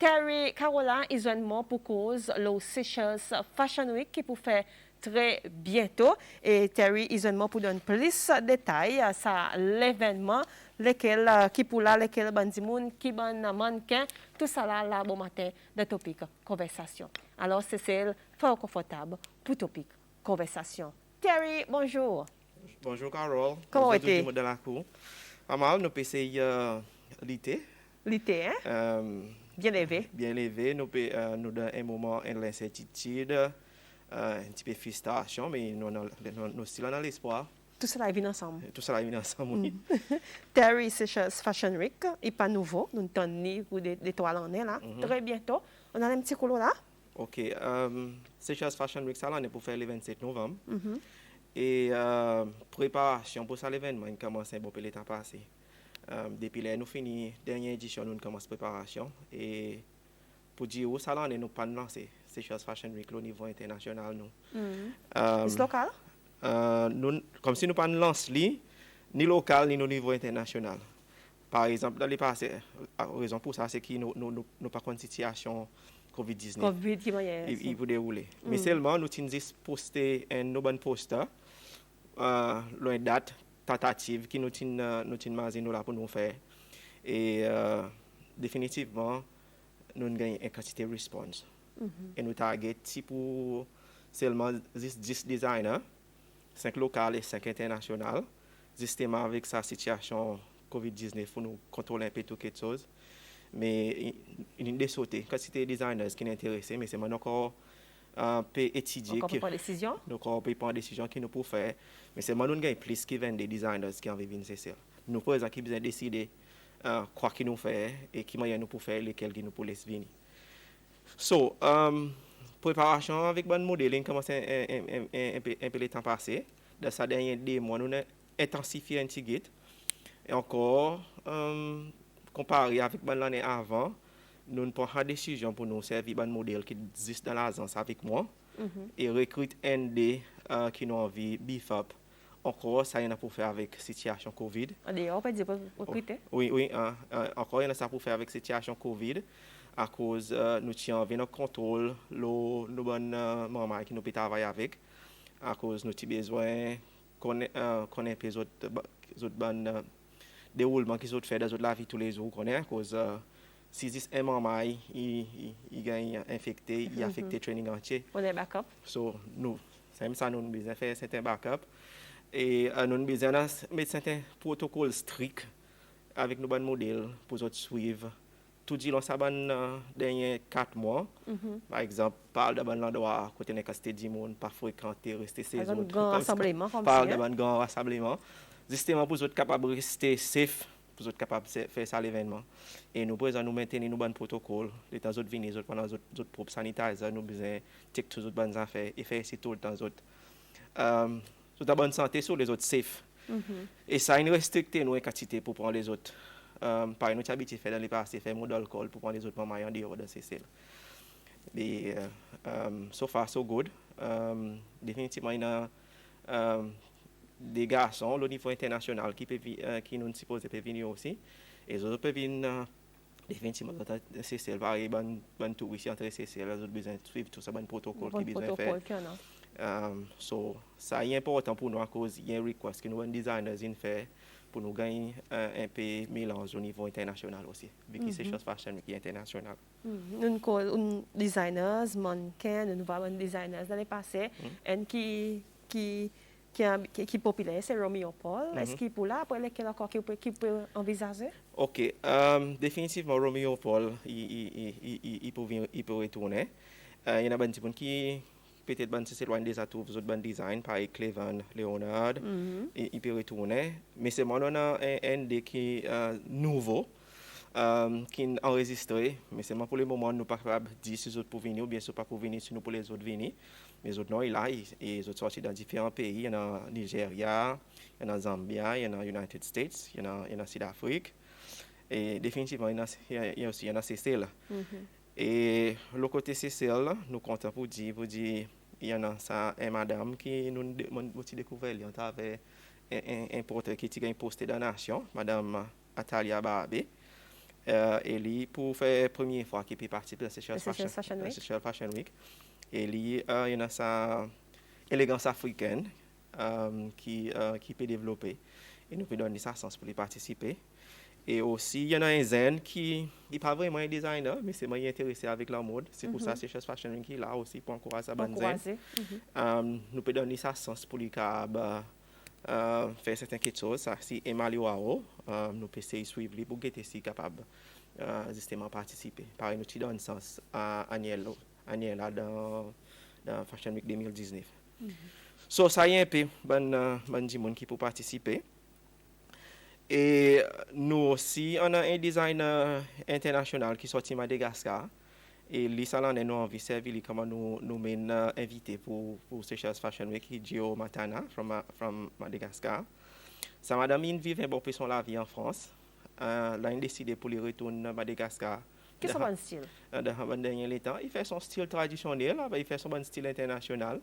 Terry Carola, isolement pour cause le Seychelles Fashion Week qui pour faire très bientôt. Et Terry, isolement pour donner plus de détails à l'événement, lequel, qui pour là, lequel bandimoun, qui ban mannequin, tout ça là, bon matin, de topic conversation. Alors, c'est celle fort confortable pour topic conversation. Terry, bonjour. Bonjour Carole. Comment est-ce est-ce? dans la cour. Pas mal, nous essayons l'été. L'été, hein? Bien levé. Bien levé, nous dans un moment de l'incertitude, un petit peu de frustration, mais nous sommes dans l'espoir. Tout cela vient ensemble. Tout cela vient ensemble, oui. Terry Seychelles Fashion Week, il n'est pas nouveau. Nous tenons pour des toiles en là. Très bientôt. On a un petit couloir là. OK. Seychelles Fashion Week, ça là, on est pour faire le 27 novembre. Et préparation pour ça l'événement, il commence un bon peu le temps passé. Depuis là, nous finissons la dernière édition, nous commençons la préparation. Et pour dire où ça là, nous pas lancé Seychelles Fashion Week au niveau international. C'est local? Comme si nous pas lancé ni local ni au niveau international. Par exemple, dans les passés, la raison pour ça, c'est que nous n'avons pas de situation COVID-19. COVID qui va il peut dérouler. Mais seulement, nous avons posté un bon poster, une date tentative qui nous avons là pour nous faire. Et définitivement, nous avons une quantité de réponse. Et nous target pour seulement 10 designers, 5 locaux et 5 internationaux, justement avec sa situation COVID-19 pour nous contrôler un peu tout quelque chose. Mais il y a des sautés. Quand c'était des designers qui sont intéressés, mais c'est maintenant encore peut étudier. Encore pas de décision. Donc, on peut prendre une décision qui nous peut faire. Mais c'est maintenant qu'il y a plus qui viennent des designers qui ont envie de venir. Nous, par exemple, qui besoin décider quoi qu'ils nous fait et qui moyen nous pour faire, lesquels qui nous pour laisser venir. So, préparation avec bon modeling commence un peu le temps passé. Dans ces derniers 2 mois, nous avons intensifié un petit guide. Et encore, comparé avec l'année avant, nous prenons une décision pour nous servir un modèle qui existe dans l'agence avec moi et recruter un des qui nous envie beef up. Encore, ça y en a pour faire avec la situation Covid. On peut dire pour recruter? Oui, encore, il y en a ça pour faire avec la situation Covid à cause nous avons un contrôle nos bonnes mamans qui nous travaillent avec à cause nous avons besoin connaître les autres bonnes déroulement qu'ils ont fait dans la vie tous les jours à cause si un maman il gagne infecté, il affecte le training entier. On est backup. So nous c'est ça nous besoin faire certains backup et nous besoin mettre certains protocoles stricts avec nos bons modèles pour autres suivre tout dit dans ça dernier 4 mois. Par exemple parle de bon endroit côté n'est casté du monde pas fréquenter rester ces autres rassemblement comme parle de bon grand rassemblement justement pour être capable de rester safe, pour être capable de faire ça l'événement. Et nous besoin nous maintenir nos bons protocoles, les temps autres venir, pendant les autres propres sanitaires, nous besoin check toutes les bonnes affaires et faire ici tout le temps autres. Toute la bonne santé sur les autres safe. Et ça une restricté nous une quantité pour prendre les autres. Par exemple, nous habitués faire dans les passés faire mode alcool pour prendre les autres mamans en dehors de ces cellules. Mais so far so good. Définitivement il y a des garçons au niveau international qui nous supposent venir aussi. Et les autres peuvent venir définitivement dans CCL, par exemple, les touristes entre CCL, les autres besoin de suivre tout ça, bon protocole qui besoin faire. So, ça est important pour nous à cause il y a un request que nous les designers fait pour nous gagner un peu mélange au niveau international aussi. Vu que c'est chose fashion qui est international. Nous avons des designers, mannequins, nous avons des designers dans le passé qui est populaire, c'est Romeo Paul. Est-ce qu'il est là pour lesquels encore qui peut envisager? OK. Définitivement, Romeo Paul, il peut retourner. Il y en a des gens qui peut-être s'éloignent des atouts des autres design, par exemple Cleveland, Leonard, il peut retourner. Mais c'est moi, on a un des qui est nouveau, qui est enregistré. Mais c'est moi pour le moment, nous ne sommes pas capables de dire si les autres pour venir ou bien si pas pour venir, si nous pour les autres venir. Mais les autres, non, ils sont sortis dans différents pays. Il y en a Nigeria, il y en a Zambia, il y en a United States, il y en a Sud-Afrique. Et définitivement, il y a aussi Seychelles. Et le côté Seychelles, nous comptons pour dire, il y en a ça, une madame qui nous a découvert, il y avait un portrait qui a posté dans la nation, madame Atalia Barbé. Et lui, pour faire la première fois qu'il peut participer dans Le Seychelles Fashion Week. Seychelles Fashion Week. Et lui, il y a sa élégance africaine qui peut développer. Et nous peut donner sa chance pour y participer. Et aussi, il y en a un zen qui n'est pas vraiment un designer, mais c'est moi intéressé avec la mode. C'est pour ça que Seychelles Fashion Week est là aussi pour encourager sa bonne zen. Nous peut donner sa chance pour lui faire certaines choses. Ça, si Emily Wao, nous peut essayer de suivre lui pour être si capable justement participer. Pareil, nous te donne sens à Aniela dans Fashion Week 2019. So, ça y est un peu, bon qui peut participer. Et nous aussi, on a un designer international qui sorti de Madagascar. Et lui, ça nous envie de servir comment nous mène invité pour Seychelles Fashion Week, Gio Matana from Madagascar. Ça madame vit un bon peu son la vie en France. Là, il a décidé pour lui retourner à Madagascar. Qu'est-ce que c'est son style? Dans le dernier temps, il fait son style traditionnel, il fait son bon style international.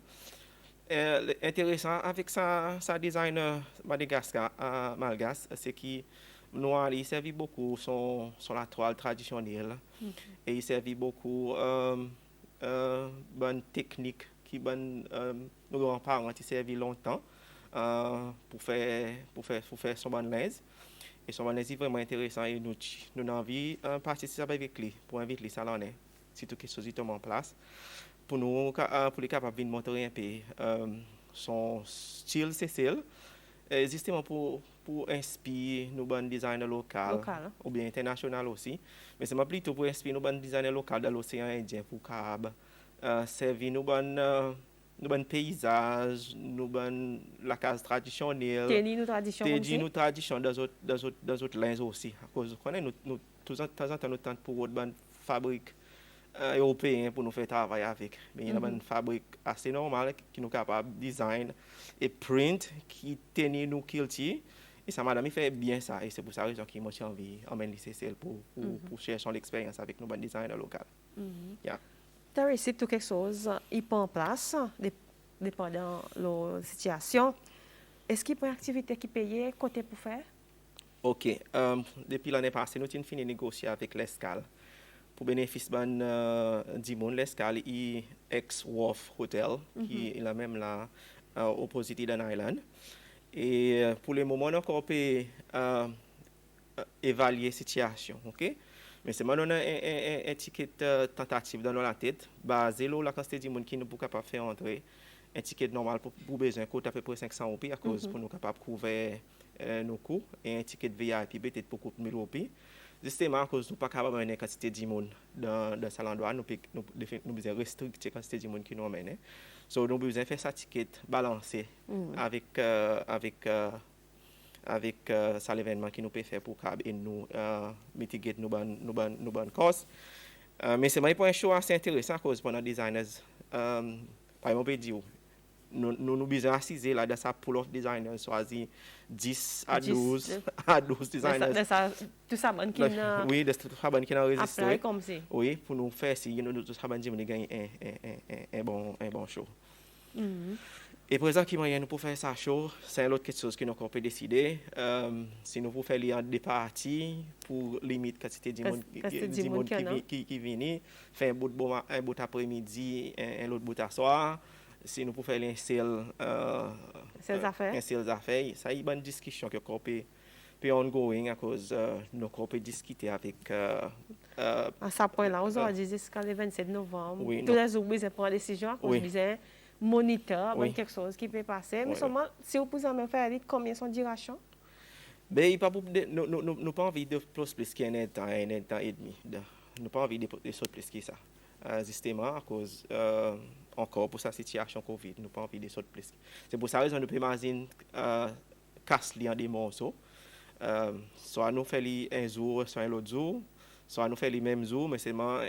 Intéressant avec sa designer Madagascar, malgache, c'est qu'il nous a servi beaucoup son la toile traditionnelle et il servi beaucoup bonne technique qui bonne nos grands-parents qui servi longtemps pour faire son bonne laise. Et son bonne laise est vraiment intéressant et nous avons envie de participer avec lui pour inviter les salonnais si tout quelque chose est en place. Pour nous, pour les capables de montrer un peu son style, c'est justement pour inspirer nos bons designers locaux ou bien internationaux aussi. Mais c'est plutôt pour inspirer nos bons designers locaux dans l'océan Indien pour servir nos bons paysages, la case traditionnelle. Tenir nos traditions dans d'autres langues aussi. À cause qu'on nous de temps en temps nous tente pour autre bonne fabrique européen pour nous faire travailler avec. Mais il y a une fabrique assez normale qui nous capable de design et print qui tenir nous culture. Et ça madame il fait bien ça et c'est pour ça raison qu'il m'a envie d'emmener l'ICCL pour chercher l'expérience avec nos bons designers locaux. Tu as réussi tout quelque chose, il prend en place dépendant de la situation. Est-ce qu'il y a une activité qui paye côté pour faire? OK. Depuis l'année passée, nous avons fini de négocier avec l'Escale. Pour bénéfice du monde, l'Escale est ex-Wharf Hotel, qui est la même là, opposite d'Eden Island. Et pour le moment, on a encore pu évaluer la situation. OK? Mais c'est maintenant un ticket tentative dans la tête, basé sur la quantité de monde qui nous peut capable faire entrer. Un ticket normal pour besoin coûte à peu près 500 roupies à cause pour nous capable couvrir nos coûts et un ticket VIP peut-être pour coûter 1000 roupies. Justement à cause nous pas capable de quantité de monde dans cet endroit, nous besoin restreindre la quantité de monde qui nous emmène. So nous besoin faire ça ticket balancé avec ça l'événement qui nous peut faire pour et nous mitiguer nos bonnes causes. Mais c'est un show assez intéressant à cause pendant designers par exemple dire nous besoin assiser là dans sa pool of designers choisi 10 à 12 designers. Tout ça bonne qui oui, de tout ça bonne qui n'a enregistré. comme ça. Oui, pour nous faire si nous tout ça bonne dire gagner un bon show. Et pour exemple, qui moyen nous pour faire ça show, c'est l'autre quelque chose que nous encore peut décider. Si nous pouvons faire des parties pour limite quantité de monde qui vient, faire un bout après-midi, un autre bout à soir. Si nous pouvons faire un sales affaires, ça y est une bonne discussion que nous peut ongoing à cause nous peut discuter avec à ce point-là, aujourd'hui jusqu'à le 27 novembre, oui, tous les jours besoin prendre décision à cause besoin moniteur quelque chose qui peut passer. Mais seulement si vous pouvez me faire combien sont duration? Ben il pas nous pas envie de plus qu'un temps et demi. Nous pas envie de plus que ça. Justement à cause encore pour sa situation Covid, nous pas envie de sortir plus. C'est pour ça raison nous peut imaginer casse en des morceaux. Soit nous fait un jour, soit l'autre jour, soit nous fait les mêmes jours, mais seulement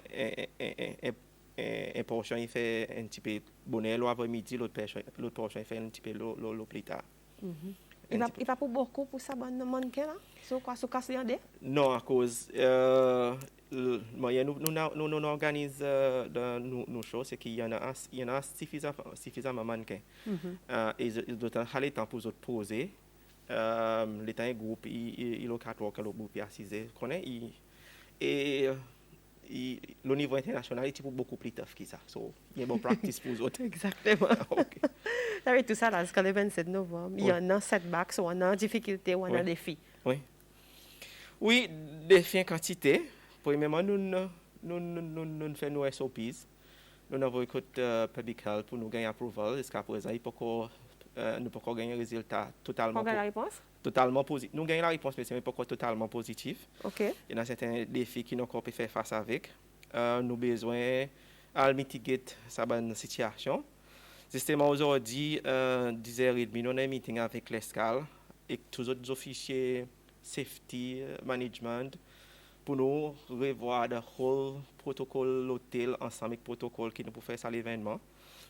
un portion il fait un petit peu bonnet l'après-midi, l'autre portion il fait un petit peu le plus tard. Il va pas pour beaucoup pour ça bonne mannequin là? Sur quoi sur casse en deux? Non, à cause nous organise nos choses, c'est qu'il y en a suffisamment mannequins. Et ils doivent aller temps pour autres poser. Les temps groupe il locatoire que le groupe est assisé connaît Et le niveau international est beaucoup plus tough que ça. So, il y a une bonne practice pour les autres. Exactement. OK. Avec tout ça, là, jusqu'à le 27 novembre, il y en a setbacks, on a difficultés, on a Oui. défis. Oui. Oui, défi en quantité. Premièrement, nous faisons nos SOPs. Nous avons écouté Public Health pour nous gagner approval. Jusqu'à présent, nous ne pouvons pas gagner un résultat totalement, Quelle est la réponse? totalement positif. Nous gagnons la réponse, mais ce n'est pas totalement positif. OK. Il y a certains défis qui nous avons faire face avec. Nous avons besoin de mitiguer cette situation. Justement, aujourd'hui, 10h30, nous avons un meeting avec l'ESCAL et tous les autres officiers safety management pour nous revoir le whole protocole l'hôtel ensemble avec le protocole qui nous peut faire ça l'événement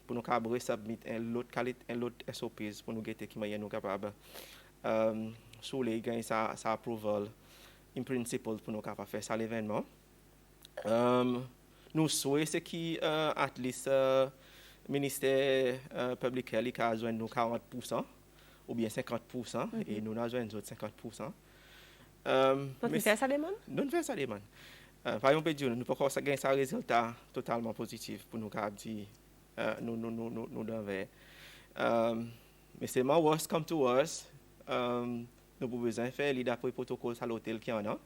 pour nous capables submit un autre SOPs pour nous guetter qui nous capable sur les gagner ça approval in principle pour nous capable faire ça l'événement. Nous souhaitons ce qui at least ministère public health a besoin nous 40% ou bien 50% et nous avons besoin d'autres 50%. Donc, faire ça demande? Nous faisons ça demande. Par exemple, nous ne pouvons pas gagner un résultat totalement positif pour nous dire nous devons. Mais c'est ma worst come to worst. Nous avons besoin de faire d'après le protocole à l'hôtel qui en a.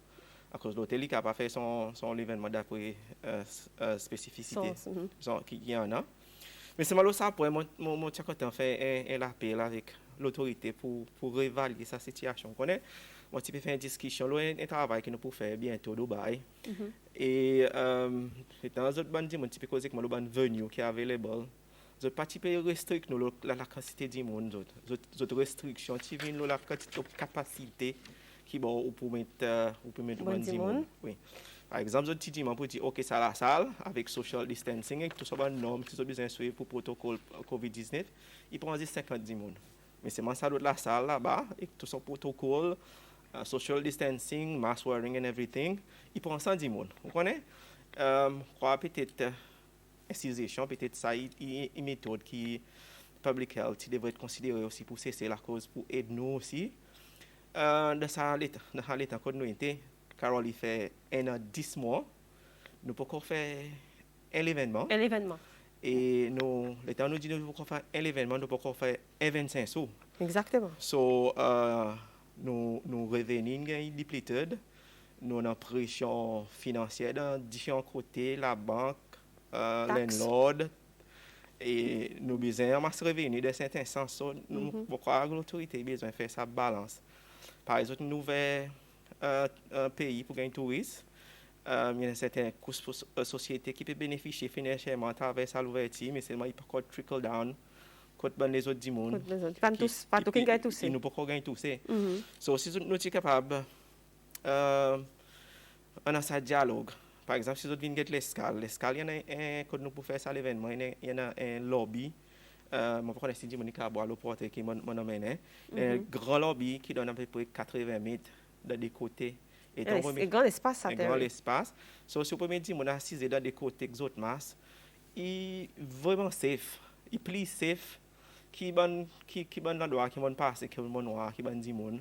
À cause de l'hôtel, il n'a pas fait son événement d'après spécificité qui en a. Mais c'est malheureux ça pour mon tchakotan fait un appel avec l'autorité pour réévaluer sa situation. Moi, tu peux faire une discussion, un travail que nous pouvons faire bientôt au Dubaï. Et dans les autres bandes, tu peux causer que le ban venue qui est available. Je pas tu peux restreindre la quantité de monde. Les autres restrictions, tu viens la quantité de capacité qui bon pour mettre du monde. Oui. Par exemple, je dis pour dire OK, ça la salle avec social distancing et tout ça bon norme qui sont besoin suivre pour protocole COVID-19, il prend 50 monde. Mais c'est ça la salle là-bas et tout son protocole social distancing, mask wearing and everything, il prend 110 monde. Vous connaissez quoi peut-être incision, peut-être ça une méthode qui public health devrait être considérée aussi pour cesser la cause pour aider nous aussi. Dans l'état que nous était, Carole il fait 1 an 10 mois, nous pouvons faire un événement. Un événement. Et l'état nous dit que nous pouvons faire un événement, nous pouvons faire un 25 sous. Exactement. So, nous revenus depleted, nous avons une pression financière dans différents côtés, la banque, landlord, et nous avons besoin de masse revenus de certains sens. So, nous pourquoi l'autorité a besoin de faire sa balance. Par exemple, nous avons un pays pour gagner touristes. Il y a certaines sociétés qui peuvent bénéficier financièrement à travers sa l'ouverture, mais seulement il peut pas trickle down. Quand les autres du monde. Pas tout qui gagne tout ça. Nous ne pouvons pas gagner tout ça. Donc, si nous sommes capables, on a ce dialogue. Par exemple, si nous venons de l'escale, il y en a un, quand nous pouvons faire ça l'événement, il y en a un lobby. Je ne sais pas si je peux boire le porte qui m'emmène. Un grand lobby qui donne à peu près 80 mètres de des côtés. C'est un grand espace, ça. Un grand espace. Donc, si vous pouvez me dire, on a assisé dans des côtés des autres masses, il est vraiment safe. Il est plus safe. Qui ban l'endroit qui ban passer qui ban noir qui ban du monde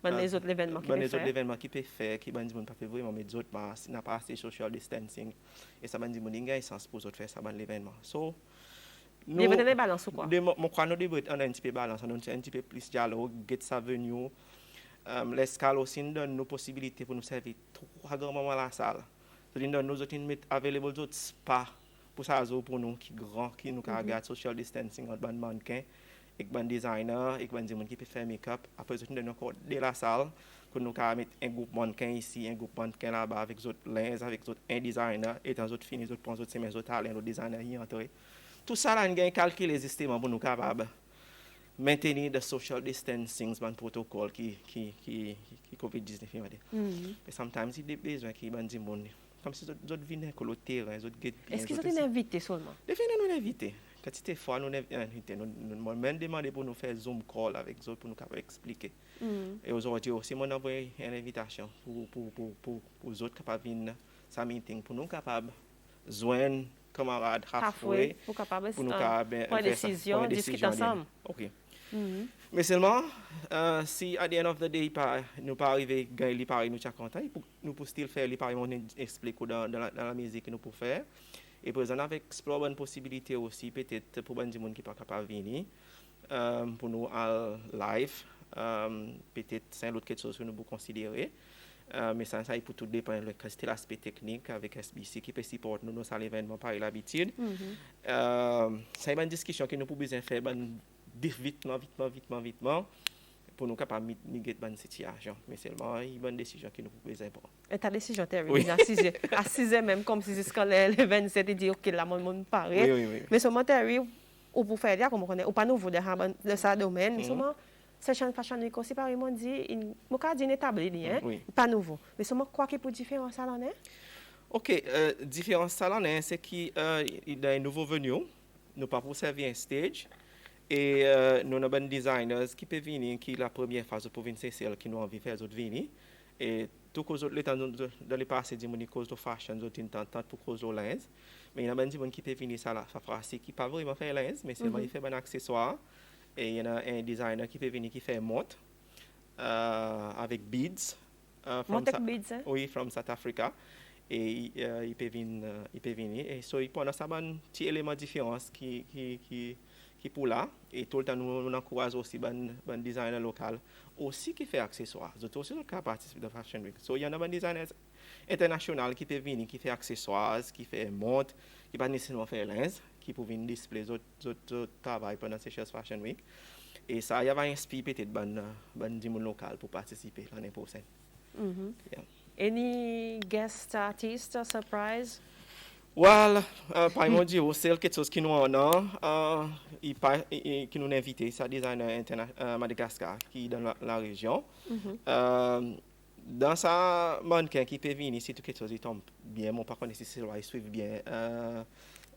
les autres événements qui peut faire qui ban du monde pas fait vraiment mais d'autres masses n'a pas assez social distancing et ça ban du monde il y a sens pour autres faire ça ban l'événement so nous devons donner balance ou quoi mon crois nous devons on a un petit peu balance on a un petit peu plus dialogue get ça venu l'escale aussi donne nos possibilités pour nous servir trois grands moments à la salle so donne nous autres mettre available d'autres spa pour ça pour nous qui grand qui nous regarde social distancing entre ban mannequin et ban designer et ban des gens qui peut faire make-up après nous donne encore de la salle pour nous mettre un groupe mannequin ici un groupe mannequin là-bas avec d'autres lens avec d'autres un designer et dans autres fini d'autres prendre d'autres mes autres talents d'autres designers y entrer tout ça là on gagne calculer justement pour nous capable maintenir the social distancing ban protocole qui COVID-19 mais sometimes il besoin qui ban des monde comme si d'autres viennent sur le terrain, d'autres guettent bien. Est-ce qu'ils sont invités seulement? Ils viennent nous inviter. Quand c'était fois nous inviter, nous même demandé pour nous faire Zoom call avec eux pour nous capable expliquer. Et aujourd'hui aussi mon envoyé une invitation pour les autres capables venir ça meeting pour nous capable joindre camarades halfway pour capable pour nous capable prendre décision discuter ensemble. OK. Mais seulement, si à the end of the day, nous pas arriver à gagner les paris, nous sommes contents, nous pouvons still faire les paris, on explique dans la musique que nous pouvons faire. Et pour exemple, avec explorer une possibilité aussi, peut-être pour les gens qui ne sont pas capables de venir, pour nous en live, peut-être c'est l'autre quelque chose que nous pouvons considérer. Mais ça il peut tout dépendre de l'aspect technique avec SBC qui peut supporter nous dans l'événement par l'habitude. C'est une discussion que nous pouvons faire vitement pour nous capables de migrer dans une situation. Mais seulement une bonne décision que nous pouvons prendre. Et ta décision, Terry, Oui. à 6 heures même, comme si jusqu'à le 27 et dire, OK, là, mon paraît. Oui. Mais seulement, Terry, ou pour faire, comme on connaît, ou pas nouveau de sa domaine, mais seulement, Session Fashion Week aussi, par exemple, dit, mon cas dit établi, hein, pas nouveau. Mais seulement, quoi qui est pour différence à l'année? OK, différence à l'année, c'est qu'il y a un nouveau venu, nous pas pour servir un stage. Et nous avons des designers qui peuvent venir, qui la première phase pour venir, c'est celle qui nous envie de faire autres venir. Et tout cause le temps dans les passés, dis moi cause de fashion, d'autres temps pour cause de lens. Mais il y a des gens qui peuvent venir ça la phrase qui pas vraiment faire lens, mais seulement il fait un accessoire. Et il y a un designer qui peut venir qui fait montre avec beads. Montre avec beads, hein? Oui, from South Africa. Et il peut venir. Et so, pendant ça, il y a un petit élément de différence qui pour là. Et tout le temps, nous encourageons aussi les designers locaux aussi qui fait accessoires. Ils aussi qui participent de Fashion Week. So, il y en a des designers internationaux qui peuvent venir, qui fait accessoires, qui fait montres, qui ne pas nécessairement faire lens, qui peuvent venir display d'autres travail pendant ces Fashion Week. Et ça, il y a inspiré peut-être des gens locaux pour participer l'année prochaine. Yeah. Any guest artist surprise? Well, par mon Dieu, c'est quelque chose qui nous a qui nous a invité, c'est un designer Madagascar qui est dans la région. Dans sa mannequin qui peut venir, c'est quelque chose qui tombe bien, mon par contre, si c'est il suit bien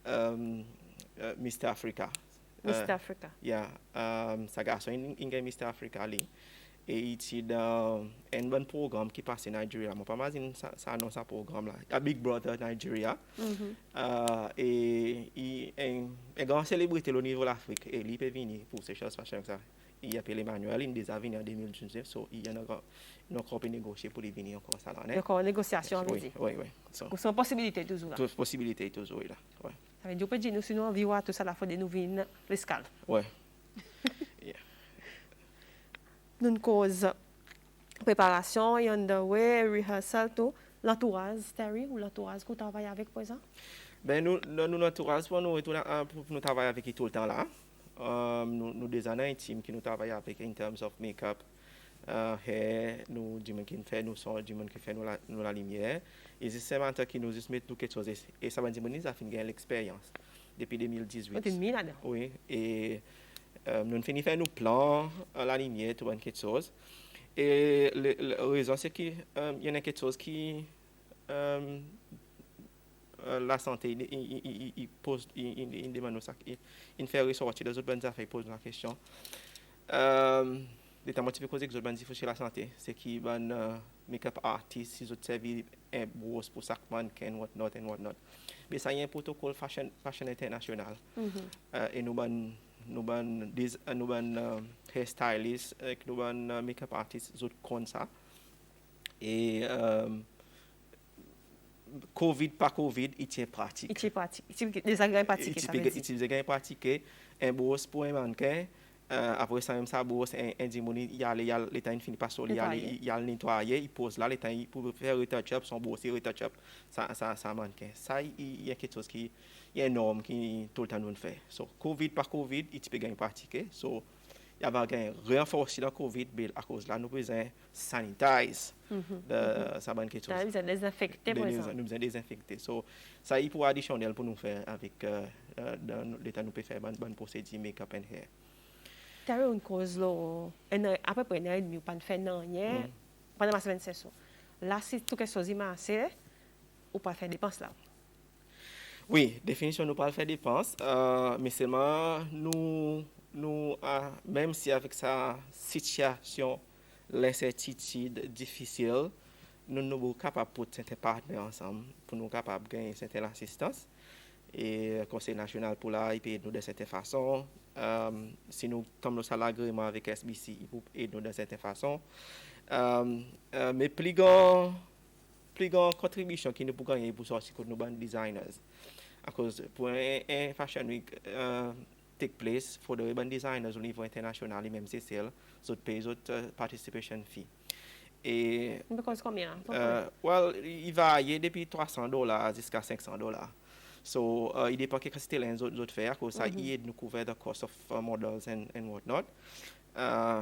Mr. Africa. Mr. Africa. Yeah, sa garçon, il gagne Mr. Africa ali. Et il est dans un bon programme qui passe en Nigeria. Je ne sais pas si ça annonce un programme là. A Big Brother Nigeria. Et il est une grande célébrité au niveau de l'Afrique. Et il peut venir pour ces choses fashion ça. Il appelle Emmanuel, il est déjà venu en 2019. So, il y a encore négocié pour venir encore ça l'année. Encore une négociation avec lui. Oui. So, c'est une possibilité toujours là. Possibilité toujours là. Ouais. Ça veut dire que nous, sinon, on vit tout ça la fois de nous venir l'escale. Oui. Nous cause préparation, underway, rehearsal, tout. L'entourage, Terry, ou l'entourage que vous travaillez avec, par exemple? Ben, nous, l'entourage, pour nous travailler avec tout le temps là. Nous des années intimes qui nous travaillent avec in terms of make-up, hair, nous, du monde qui fait nous son, du monde qui fait nous la lumière. Et c'est seulement qui nous mettent tout quelque chose. Et ça va dire que nous avons gagné l'expérience depuis 2018. Tu es mis là-dedans? Oui. Et nous finissons faire nos plans, la lumière, tout quelque chose. Et la raison, c'est qu'il y en a quelque chose qui la santé, il pose, il demande ça, il fait ressortir les autres bonnes affaires, il pose la question. Les temps motivés causer que les autres bonnes chez la santé, c'est qu'il y a un make-up artist, ils ont servi un boss pour chaque mannequin, whatnot. Mais ça y a un protocole fashion international. Et nous avons hairstylists, nous avons make-up artists, ils ont ça. Et Covid, pas Covid, il tient pratique. Il tient pratique. Il des agréments pratiqués. Il des agréments pratiqués. Un boss pour un mannequin. Après ça, même ça, boss, un dimoni, il y a l'état infini pas sol, il y a le nettoyer, il pose là, l'état, pour faire retouch-up, son boss, il retouch-up, ça mannequin. Ça, il y a quelque chose qui, il y a une norme qui tout le temps nous fait. So, Covid par Covid, il peut gagner pratiquer. So, il y a gagné renforcer la Covid, mais à cause là, nous besoin sanitize ça bonne quelque chose. Nous besoin désinfecter, par exemple. Nous besoin désinfecter. So, ça, il pour additionnel pour nous faire avec l'état nous peut faire bonne procédure make-up and hair. Tu as une cause là, à peu près un an et demi, pas de faire rien, pendant ma semaine, c'est ça. Là, si tout quelque chose est massé, ou pas faire dépenses là. Oui, définition, nous pas faire dépenses, mais seulement nous même si avec sa situation, l'incertitude difficile, nous sommes capables de porter certains partenaires ensemble pour nous capables de gagner certaine assistance. Et le Conseil national pour là, il peut aider nous de certaines façons. Si nous, comme nous avons l'agrément avec SBC, il peut aider nous de certaines façons. Mais plus grand contribution qui nous peut gagner pour sortir pour nos designers. À cause pour un Fashion Week take place, il faudrait des designers au niveau international, et même CCL, ils payent d'autres participation fee. Et Because combien? il varie depuis $300 jusqu'à $500. So, il dépend de ce que les autres font, parce que ça aide nous couvrir the cost of models and whatnot.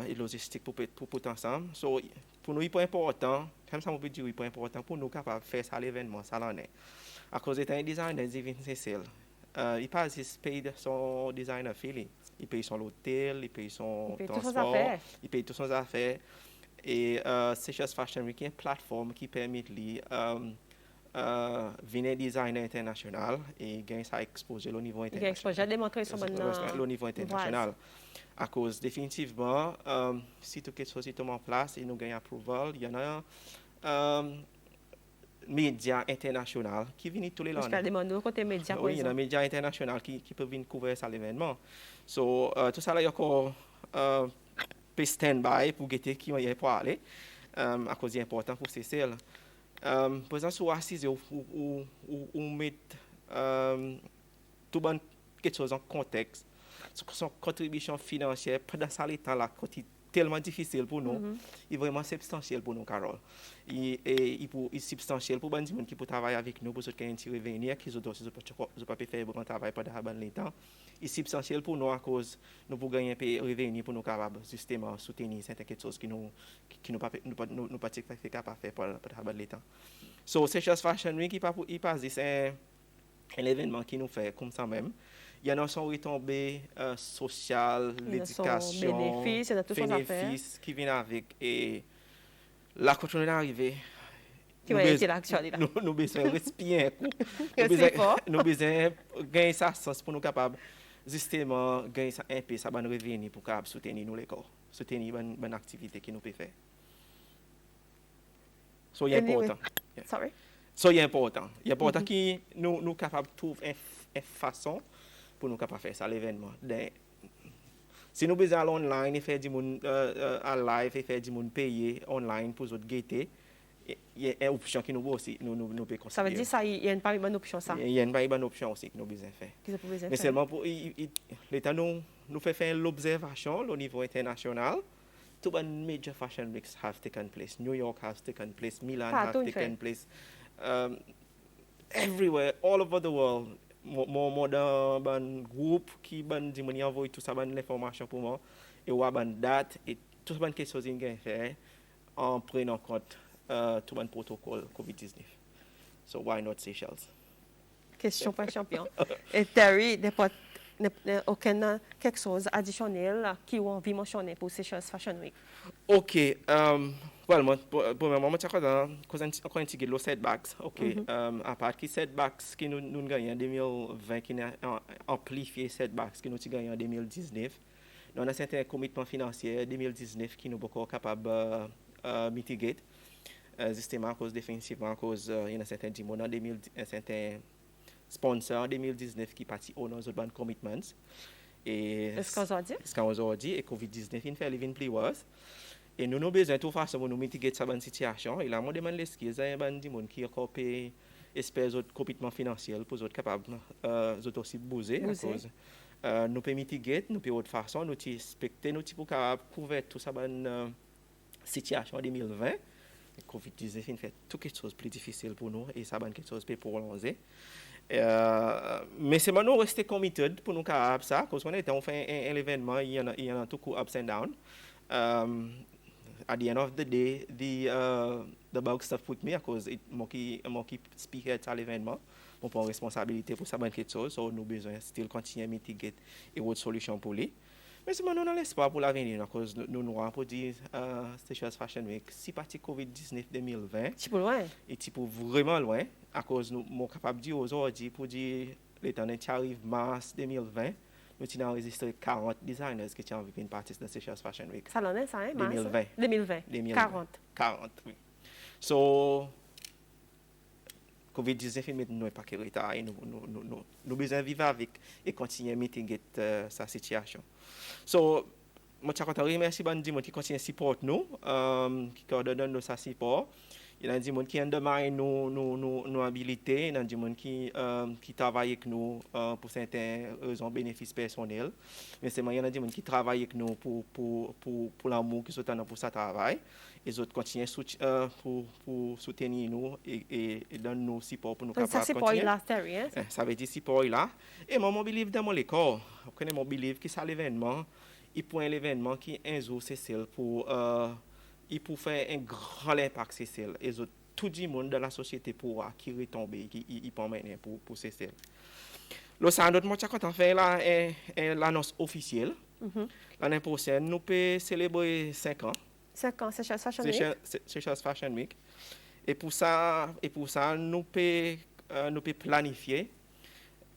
Et logistique pour tout ensemble. So, pour nous, il est important, comme ça, on peut dire, il est important pour nous capables de faire ça l'événement, ça l'en est. À cause de un designer, il pas juste payer son designer fee, il paye son hôtel, il paye son transport, il paye toutes ses affaires. Et Seychelles Fashion Week est une plateforme qui permet de venir designer international et gagner sa exposure au niveau international. J'ai démontré son au niveau international. À cause, définitivement, si tout quelque chose est en place et nous gagnons approval, il y en a médias internationaux qui viennent tous les langues. Je demande côté médias. Oui, il y a des médias internationaux qui peuvent venir couvrir ça l'événement. So, tout ça là, il y a encore stand-by pour guetter qui y est pour aller, à cause c'est important pour ces celles. Par exemple, sur assise ou mettre tout bon quelque chose en contexte, son contribution financière pendant ça l'état là, quand il tellement difficile pour nous, il est vraiment substantiel pour nous, Carole. Il est substantiel pour les gens qui peuvent travailler avec nous, pour ceux qui ont un revenir, qui ne peuvent pas faire un travail pendant le temps. Il est substantiel pour nous à cause nous pouvons gagner un revenu pour nous capables justement soutenir certaines choses qui nous pas capables de faire pendant le temps. So, Seychelles Fashion Week, il passe c'est un événement qui nous fait comme ça même. Il y en a son retombées sociales, l'éducation, bénéfices qui viennent avec. Et là, quand on est arrivé, nous besoin respirer un coup. Nous besoin gagner ça sens pour nous capables justement gagner ça un peu, ça va nous revenir pour capable soutenir nous l'école, soutenir une activité qui nous peut faire. So, il est important. Sorry. So, il est important. Il est important que nous capables de trouver une façon pour nous capables faire ça l'événement. Si nous besoin aller online et faire du monde à live et faire du monde payer online pour autres guetter, il y a une option qui nous aussi nous peut considérer. Ça veut dire ça il y a une pas bonne option ça. Il y a une pas bonne option aussi que nous besoin faire. Mais seulement pour l'état nous faire l'observation au niveau international. Two major fashion weeks have taken place. New York has taken place. Milan has taken place. Everywhere, all over the world. More d'un groupe qui ban di moni envoie tout ça ban l'information pour moi et ou ban date et tout ban quelque chose qui fait en prenant compte tout ban protocole COVID-19. So why not Seychelles? Question pas champion. Et Terry, aucun quelque chose additionnel qui ont envie mentionner pour Seychelles Fashion Week. OK, well, pour le moment, quand on dit le setbacks, OK, à part qui setbacks qui nous gagnons en 2020, qui a amplifié setbacks qui nous gagnons en 2019, nous avons certains commitments financiers 2019 qui nous sont encore capables de mitiguer, justement à cause définitivement, à cause il y a certains certains sponsors en 2019 qui partent au nos autres commitments. Et ce qu'on dit, et COVID-19, il fait living plus worse. Et nous avons besoin de toute façon de nous mitiguer cette situation. Et là, on demande les skills à des gens qui ont encore payé espèce de commitment financier pour être capables de aussi bouger. Nous pouvons mitiguer, nous pouvons de toute façon, nous respecter, nous pouvons couvrir toute cette situation en 2020. COVID-19 il fait tout quelque chose de plus difficile pour nous et ça va quelque chose de prolongé. Mais c'est maintenant rester committed pour nous faire ça, parce qu'on on fait un événement, il y en a tout coup ups and down. At the end of the day, the bug stuff with me, because moi qui speaker à l'événement, on prend responsabilité pour ça quelque chose, so nous besoin still continuer à mitiguer et autre solution pour lui. Mais c'est maintenant l'espoir pour l'avenir, parce que nous avons pour dire Seychelles Fashion Week, si parti COVID-19 2020, c'est pour loin. Et c'est pour vraiment loin, à cause nous sommes capables de dire aujourd'hui, pour dire l'état qui arrive mars 2020, nous avons enregistré 40 designers qui ont envie de participer de Seychelles Fashion Week. Ça l'en est ça, hein, mars 2020. 40. 40, oui. So, COVID-19 met nous pas que retard et nous besoin vivre avec et continuer à mitiguer sa situation. So moi je remercie bandi qui continue à support nous qui coordonne nous sa support. Il y a des gens qui undermine nos habilités, il y a des gens qui travaillent avec nous pour certaines raisons, bénéfices personnels. Mais c'est il y a des gens qui travaillent avec nous pour l'amour qui sont pour ça travail. Les autres continuent pour soutenir nous et donner nous support pour nous capables de continuer. Ça, c'est pour là, ça veut dire support là. Et moi, je believe dans mon école. Vous connaissez mon believe que c'est l'événement. Il prend l'événement qui est un jour c'est celle pour il peut faire un grand impact c'est celle et tout le monde dans la société pour qui retomber qui peut mener pour c'est celle. Le ça notre moi quand on fait là est l'annonce officielle. L'année prochaine nous peut célébrer 5 ans. 5 ans Seychelles Fashion Week. Seychelles Fashion Week. Et pour ça nous peut planifier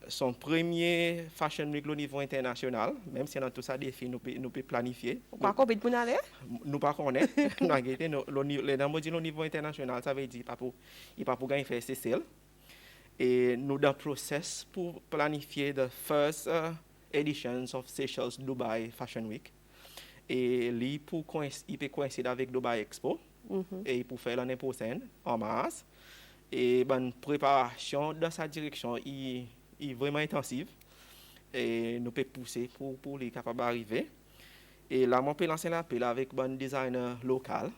son premier Fashion Week au niveau international, même si dans tout ça défi nous peut planifier. Pas COVID pour aller? Nous pas connaître. Le niveau international, ça veut dire il pas pour gagner faire CCL. Et nous dans le process pour planifier the first editions of Seychelles Dubai Fashion Week. Et il peut coïncider avec Dubai Expo. Et pour faire l'année prochaine en mars. Et bonne préparation dans sa direction est vraiment intensive et nous pouvons pousser pour les capables d'arriver. Et là, on peut lancer l'appel avec un designer local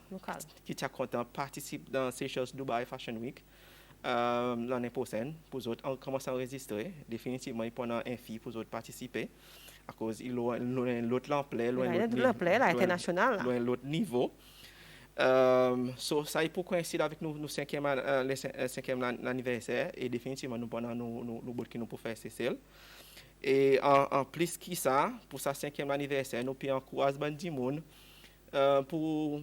qui est content participe dans Seychelles Dubai Fashion Week l'année prochaine. Pour eux, on commence à enregistrer. Définitivement, il prend un fille pour eux participer à cause il a l'autre l'ampleur, l'autre niveau. Ça il peut coïncider avec nous cinquième anniversaire et définitivement nous pendant nous qui nous pour faire CCL et en plus qui ça pour sa 5e anniversaire nous puis encourager bandi monde pour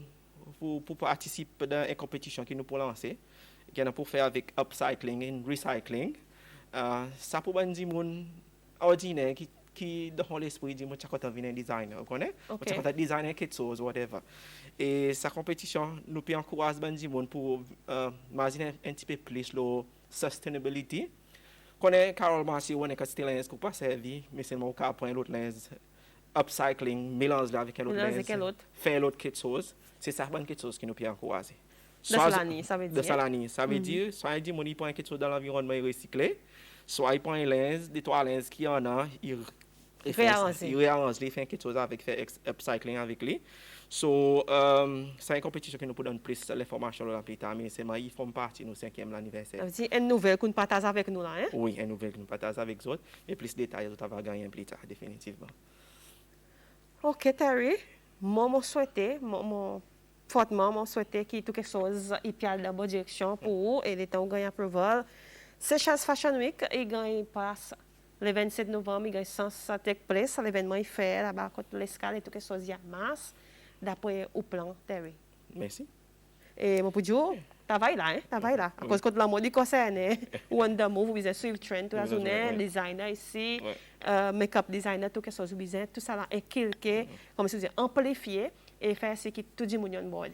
participer dans une compétition qui nous pour lancer qui a pour faire avec upcycling et recycling ça pour bandi monde ordinaire qui dans l'esprit dit moi quand venir designer vous connaissez quand designer quelque chose whatever et sa compétition nous peut encourager bandi monde pour imaginer un petit peu plus le sustainability connaît Carol Marcy on est que c'était lens pour pas servir mais c'est mon cas pour l'autre lens upcycling mélange avec l'autre lens faire l'autre quelque chose c'est ça bonne quelque chose qui nous peut encourager de Salani ça veut dire ça veut dire soit il dit mon il prend quelque chose dans l'environnement recyclé soit il prend un lens des trois lens qui en a il réarrange il fait quelque chose avec faire upcycling avec lui. So, c'est une compétition qui nous peut donner plus d'informations là plus tard, mais c'est ils font partie de nos 5e anniversaire. Ça veut dire une nouvelle qu'on partage avec nous là, hein? Oui, une nouvelle qu'on partage avec nous, et plus de détails nous va gagner plus tard définitivement. OK, Terry, moi souhaiter fortement souhaiter que tout quelque chose il piale dans bonne direction pour vous et les temps gagner approval. Seychelles Fashion Week il gagne passe le 27 novembre, il gagne sans take place, l'événement il fait là-bas contre l'escale et tout quelque chose il y a masse. D'après au plan, Terry. Merci. Et mon poudio, travaille là, hein? Travaille là. À cause que la mode concerne, Wonder Move, vous avez suivi le trend, tout la journée, designer ici, make-up designer, tout quelque chose, vous avez tout ça là, inculqué, comme si vous dites, amplifié et faire ce qui tout le monde on board.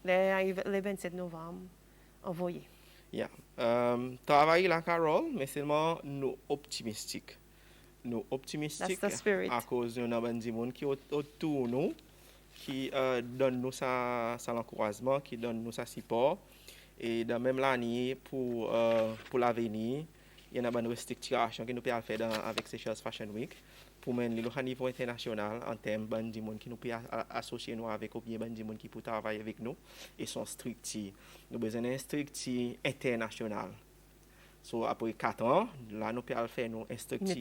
Le 27 novembre, envoyé. Travailler là, Carol, mais seulement nous optimistiques. Nous optimistiques à cause de nos monde qui autour nous qui donne nous ça l'encouragement qui donne nous ça support et dans même l'année pour l'avenir il y a une restructuration que nous pouvons faire avec Seychelles Fashion Week pour mener le niveau international en termes de monde qui nous peut associer nous avec ou bien de monde qui peut travailler avec nous et son structure nous avons besoin d'une structure internationale. So, après 4 ans, là, nous pouvons faire une structure.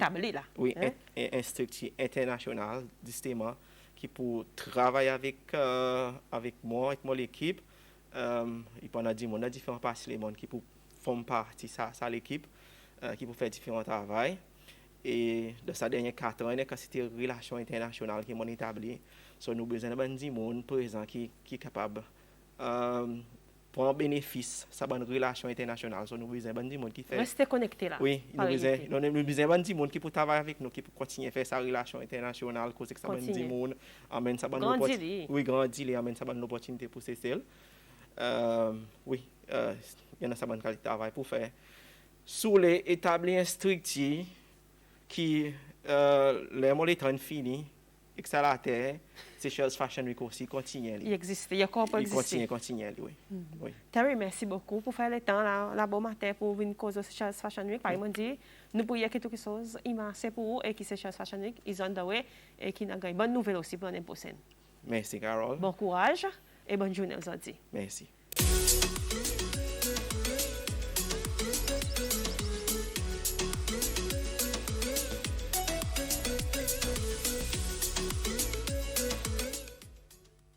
Oui, une structure internationale, justement, qui peut travailler avec moi, avec mon équipe. Il peut y avoir différents parties du monde qui peuvent former partie de l'équipe, qui peut faire différents travaux. Et de ces derniers 4 ans, il y a une relation internationale qui est établie. So, nous avons besoin de monde présent qui est capable pour un bénéfice, ça bonne relation internationale. So, nous avons besoin de monde qui fait. Rester connecté là. Oui, nous avons besoin de monde qui peut travailler avec nous, qui peut continuer à faire sa relation internationale, cause que ça bonne monde, amène ça bonne opportunité. Oui, grandir, amène ça bonne opportunité pour ces celles. Oui, il y en a sa bonne qualité de travail pour faire. Sous les établir instructifs qui, les mots étant fini, et que ça la terre, ces choses Fashion Week aussi continuent. Il existe, il y a encore pas Il existé. continue, oui. Oui. Terry, merci beaucoup pour faire le temps là bon matin pour venir causer Seychelles Fashion Week. Par exemple, dit, nous pour y a quelque chose, c'est pour vous et qui Seychelles Fashion Week, ils ont donné et qui n'a gagné bonne nouvelle aussi pour l'année prochaine. Merci, Carole. Bon courage et bonne journée aujourd'hui. Merci.